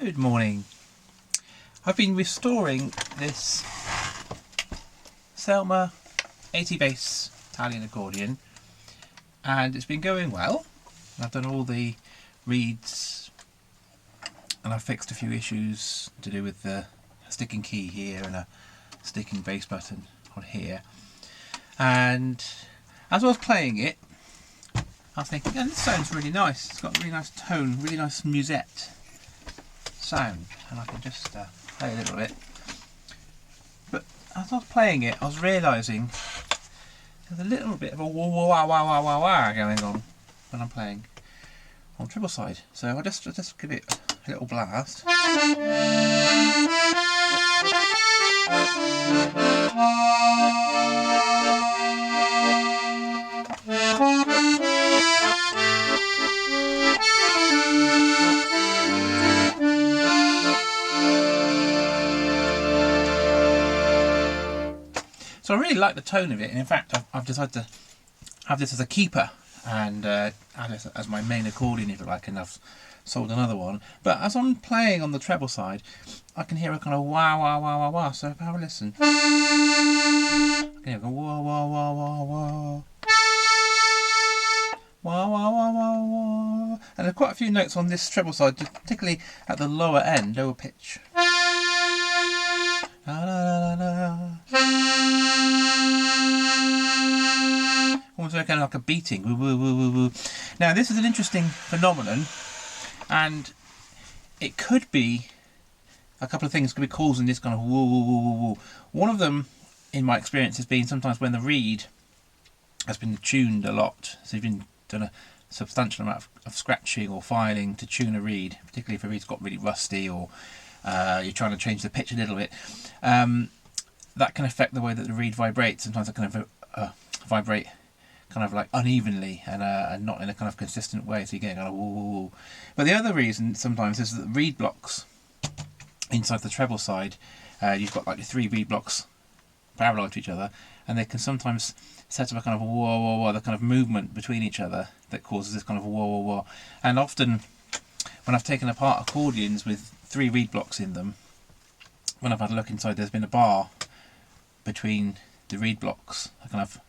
Good morning. I've been restoring this Selma 80 bass Italian accordion and it's been going well. I've done all the reeds and I've fixed a few issues to do with the sticking key here and a sticking bass button on here, and as I was playing it I was thinking, oh, this sounds really nice. It's got a really nice tone, really nice musette sound, and I can just play a little bit. But as I was playing it, I was realising there's a little bit of a wah wah wah wah wah wah going on when I'm playing on treble side. So I'll just give it a little blast. So I really like the tone of it, and in fact I've decided to have this as a keeper and add it as my main accordion if you like, and I've sold another one. But as I'm playing on the treble side I can hear a kind of wah wah wah wah wah, so have a listen. I can hear a wah wah wah wah wah. Wah wah wah wah wah. And there are quite a few notes on this treble side, particularly at the lower end, lower pitch. La, la, la, la. Almost kind of like a beating. Woo, woo, woo, woo, woo. Now this is an interesting phenomenon, and it could be a couple of things could be causing this kind of woo woo woo woo woo. One of them, in my experience, has been sometimes when the reed has been tuned a lot. So you've been done a substantial amount of scratching or filing to tune a reed, particularly if a reed's got really rusty or you're trying to change the pitch a little bit. That can affect the way that the reed vibrates. Sometimes it can vibrate kind of like unevenly and not in a kind of consistent way, so you get kind of woo woo woo. But the other reason sometimes is that reed blocks inside the treble side, you've got like your 3 reed blocks parallel to each other, and they can sometimes set up a kind of wah wah wah, the kind of movement between each other that causes this kind of wah wah wah. And often when I've taken apart accordions with 3 reed blocks in them, when I've had a look inside, there's been a bar between the reed blocks, a kind of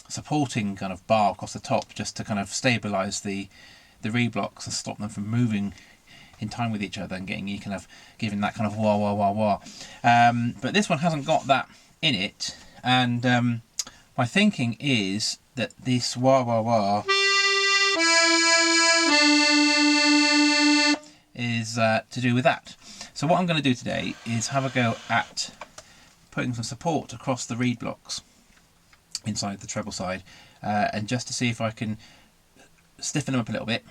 supporting kind of bar across the top, just to kind of stabilise the reed blocks and stop them from moving in time with each other and getting you kind of giving that kind of wah wah wah wah. But this one hasn't got that in it, and my thinking is that this wah wah wah is to do with that. So what I'm going to do today is have a go at putting some support across the reed blocks inside the treble side, and just to see if I can stiffen them up a little bit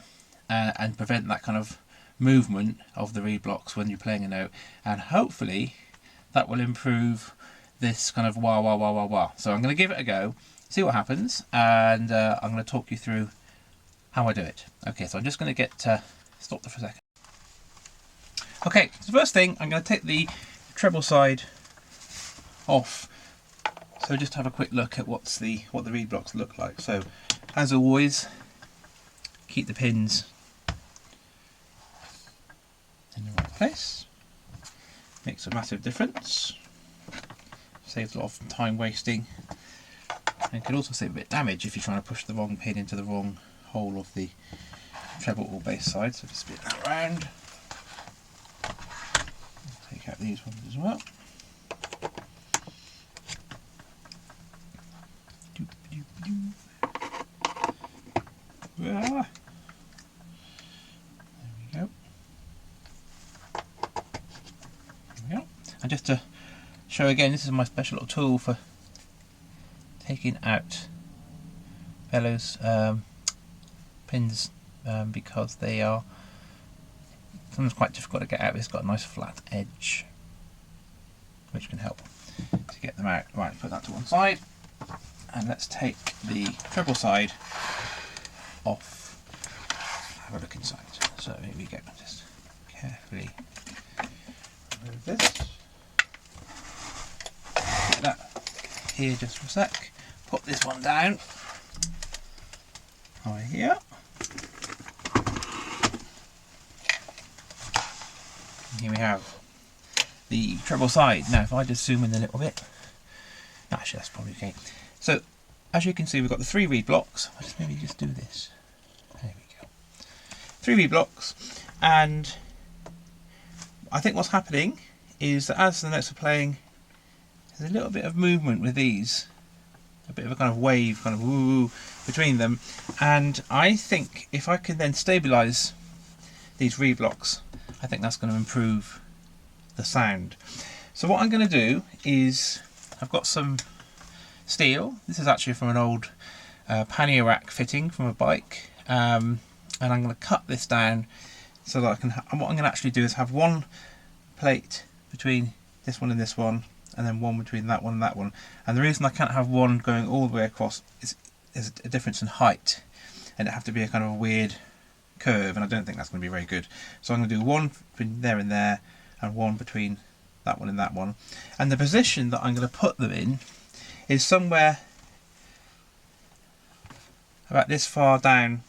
and prevent that kind of movement of the reed blocks when you're playing a note, and hopefully that will improve this kind of wah wah wah wah wah. So I'm going to give it a go, see what happens, and I'm going to talk you through how I do it. Okay, so I'm just going to get stop there for a second. Okay, so the first thing, I'm going to take the treble side off. So just have a quick look at what the reed blocks look like. So as always, keep the pins in the right place. Makes a massive difference. Saves a lot of time wasting, and can also save a bit of damage if you're trying to push the wrong pin into the wrong hole of the treble or bass side. So just spin that around. Take out these ones as well. There we go. And just to show again, this is my special little tool for taking out bellows pins, because they are sometimes quite difficult to get out. It's got a nice flat edge which can help to get them out. Right, put that to one side, and let's take the treble side off. Have a look inside. So here we go. Just carefully remove this. Get that here just for a sec. Put this one down. Over here. here we have the treble side. Now if I just zoom in a little bit, actually that's probably okay. So as you can see, we've got the 3 reed blocks. I'll just maybe just do this. There we go. 3 reed blocks, and I think what's happening is that as the notes are playing, there's a little bit of movement with these, a bit of a kind of wave, kind of woo between them, and I think if I can then stabilise these reed blocks, I think that's going to improve the sound. So what I'm going to do is, I've got some steel. This is actually from an old pannier rack fitting from a bike, and I'm going to cut this down so that I can. And what I'm going to actually do is have one plate between this one and this one, and then one between that one and that one. And the reason I can't have one going all the way across is there's a difference in height, and it have to be a kind of a weird curve, and I don't think that's going to be very good. So I'm going to do one between there and there, and one between that one and that one. And the position that I'm going to put them in is somewhere about this far down,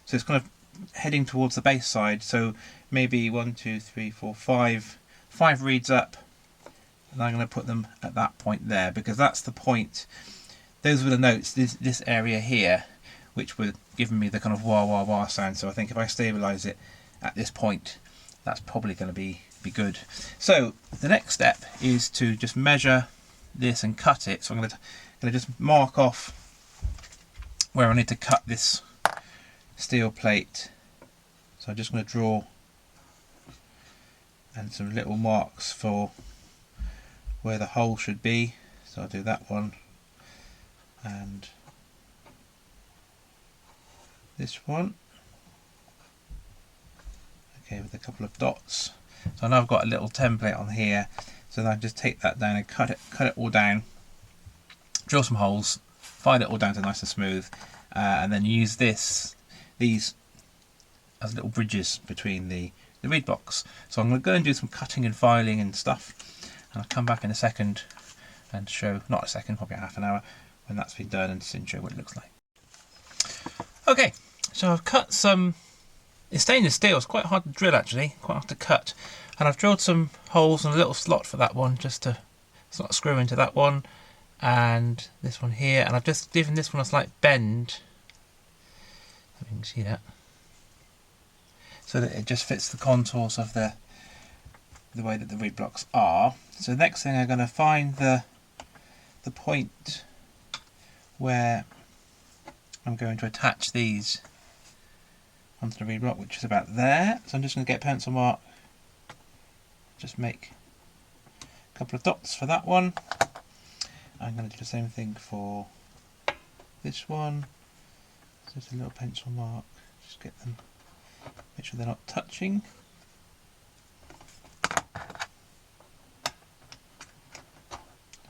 so it's kind of heading towards the bass side. So maybe 1, 2, 3, 4, 5 reeds up, and I'm going to put them at that point there, because that's the point. Those were the notes, this area here, which were giving me the kind of wah wah wah sound. So I think if I stabilise it at this point, that's probably going to be good. So the next step is to just measure this and cut it. So I'm going to just mark off where I need to cut this steel plate. So I'm just going to draw and some little marks for where the hole should be. So I'll do that one and this one. Okay, with a couple of dots. So now I've got a little template on here, so then I just take that down and cut it all down, drill some holes, file it all down to nice and smooth, and then use these as little bridges between the reed blocks. So I'm going to go and do some cutting and filing and stuff, and I'll come back in a second and show, not a second, probably half an hour, when that's been done, and show what it looks like. Okay, so I've cut some. It's stainless steel, it's quite hard to drill actually, quite hard to cut. And I've drilled some holes and a little slot for that one, just to sort of screw into that one. And this one here, and I've just given this one a slight bend. If you can see that. So that it just fits the contours of the way that the reed blocks are. So next thing I'm going to find the point where I'm going to attach these onto the reed block, which is about there. So I'm just going to get a pencil mark, just make a couple of dots for that one. I'm going to do the same thing for this one. So just a little pencil mark, just get them, make sure they're not touching.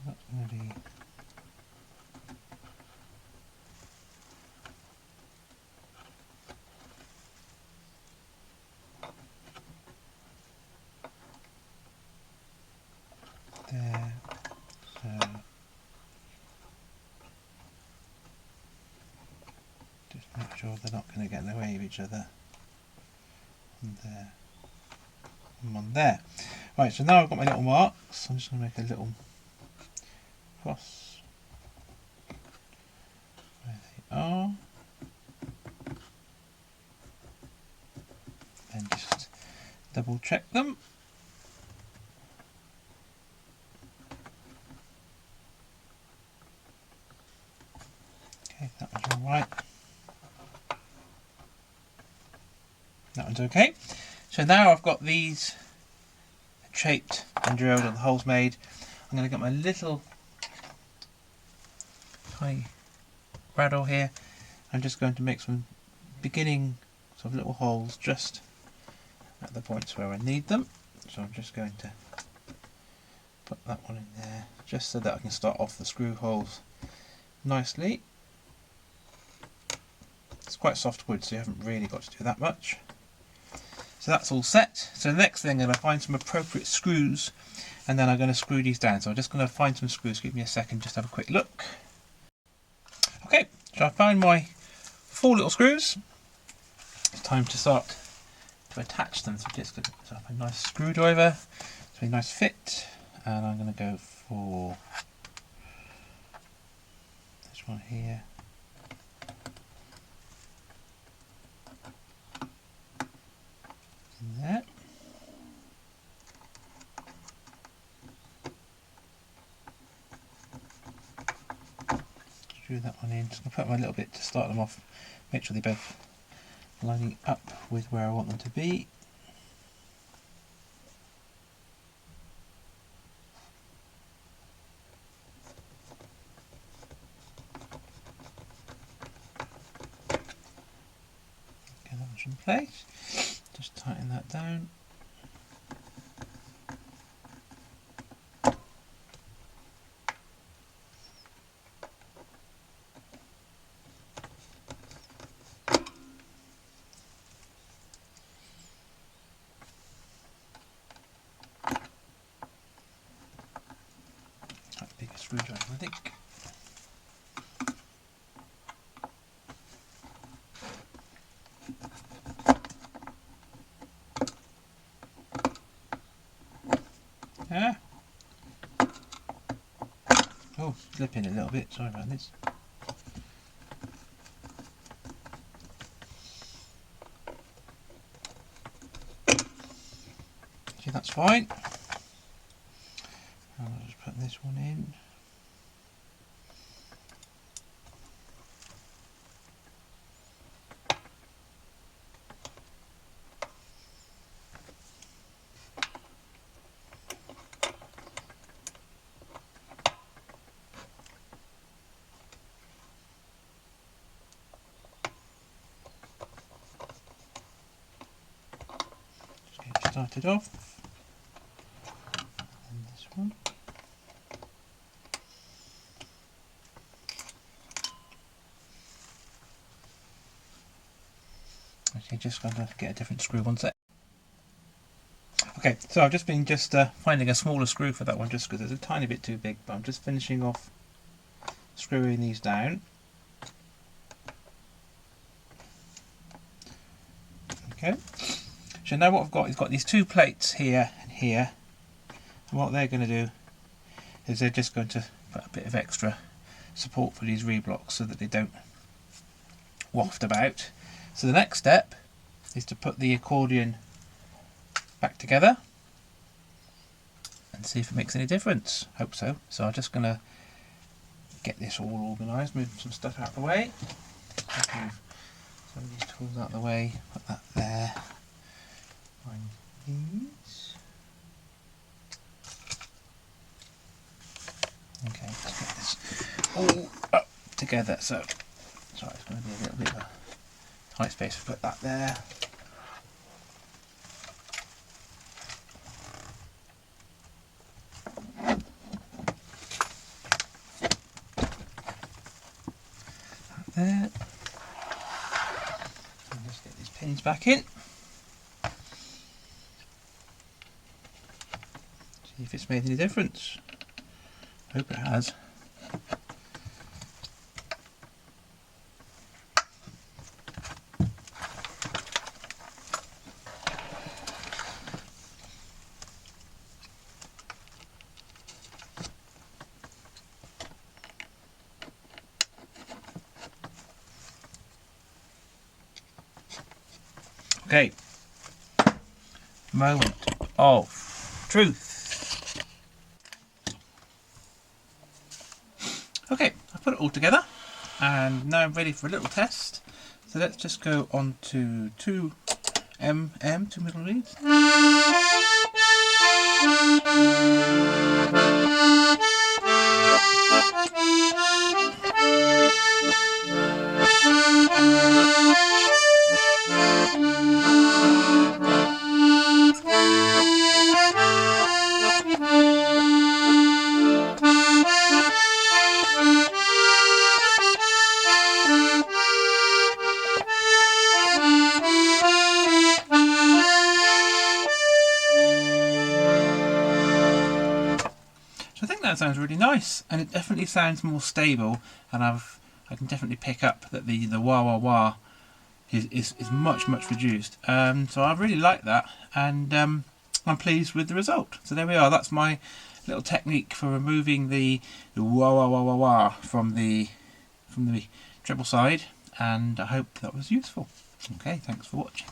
That's going to be there, so just make sure they're not going to get in the way of each other. And there, and one there. Right, so now I've got my little marks. I'm just going to make a little cross where they are, then just double check them. Okay, that one's all right. That one's okay. So now I've got these shaped and drilled and the holes made. I'm going to get my little tiny rattle here. I'm just going to make some beginning sort of little holes just at the points where I need them. So I'm just going to put that one in there just so that I can start off the screw holes nicely. It's quite soft wood, so you haven't really got to do that much. So that's all set. So the next thing, I'm going to find some appropriate screws, and then I'm going to screw these down. So I'm just going to find some screws. Give me a second, just have a quick look. Okay, so I found my 4 little screws. It's time to start to attach them. So just going to set up a nice screwdriver. It's a nice fit, and I'm going to go for this one here. In there. Screw that one in. Just going to put them a little bit to start them off. Make sure they're both lining up with where I want them to be. Get that one in place. Just tighten that down. Bigger screwdriver, I think. Yeah. Oh, slipping a little bit. Sorry about this. Okay, that's fine. I'll just put this one in. Just get started off. And this one. Okay, just going to get a different screw, one sec. Okay, so I've just been finding a smaller screw for that one just because it's a tiny bit too big, but I'm just finishing off screwing these down. Okay, so now what I've got is these two plates here and here, and what they're going to do is they're just going to put a bit of extra support for these reed blocks so that they don't waft about. So the next step is to put the accordion back together and see if it makes any difference. Hope so. So I'm just going to get this all organised, move some stuff out of the way. Move some of these tools out of the way, put that there. Find these. Okay, let's get this all up together. So, sorry, it's going to be a little bit of a tight space to put that there. That there. And just get these pins back in. See if it's made any difference. Hope it has. Okay, moment of truth. Okay, I've put it all together and now I'm ready for a little test. So let's just go on to 2 middle reeds. I think that sounds really nice, and it definitely sounds more stable, and I can definitely pick up that the wah wah wah is much reduced. So I really like that, and I'm pleased with the result. So there we are. That's my little technique for removing the wah wah wah wah wah from the treble side, and I hope that was useful. Okay, thanks for watching.